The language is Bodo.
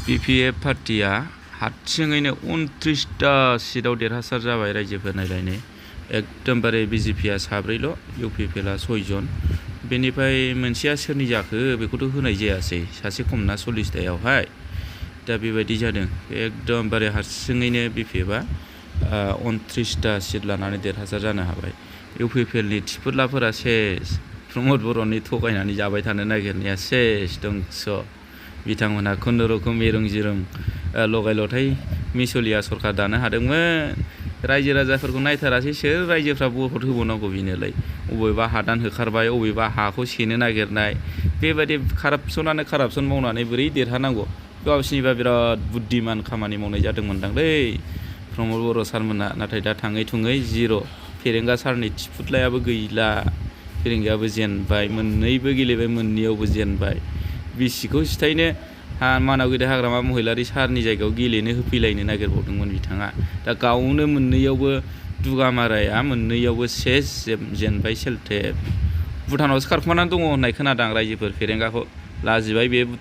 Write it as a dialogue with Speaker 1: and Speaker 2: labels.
Speaker 1: BPF पार्टिया हारसिङैनो 29टा सिटआव देरहासार जाबाय रायजोफोर नायलायनो एकदमबारे BJPआ 3ल' UPPLआ 6 जन बेनिफ्राय मोनसेया सोरनि जाखो बेखौथ' होनाय जायासै सासे खमना 40टायावहाय दा बेबायदि जादों एकदमबारे हारसिङैनो BPFआ 29टा सिट लानानै देरहासार जानो हाबाय UPPLनि थिफुरलाफोरा सेस प्रमद बर'नि थगायनानै जाबाय थानो नागिरनाया सेस दंस' बिथांमोनहा खुनुरुखुम एरं जिरं लगाय लथाय मिसलिया सरकार दानो हादोंमोन रायजो राजाफोरखौ नायथारासै सोर रायजोफ्रा भट होबावनांगौ बिनोलाय अबेबा हादान होखारबाय अबेबा हाखौ सेनो नागिरनाय बेबायदि कारापसन मावनानै बोरै देरहानांगौ गावसिनिबा बिराद बुद्धिमान खामानि मावनाय जादोंमोनदांलै प्रमद बर' सारमोना नाथाय दा थाङै थुङै 0 फेरेंगा सारनि थिफुथलायाबो गैला फेरेंगायाबो जेनबाय मोननैबो गेलेबाय मोननैयावबो जेनबाय बिसिखौ सिथायनो मानावगिरि हाग्रामा महिलारि सारनि जायगायाव गेलेनो होफैलायनो नागिरबावदोंमोन बिथाङा दा गावनो मोननैयावबो दुगामाराया मोननैयावबो सेस जेनबाय सेलथेब भुटानावसो खारखुमानानै दङ होननाय खोनादां रायजोफोर फेरेंगाखौ लाजिबाय बे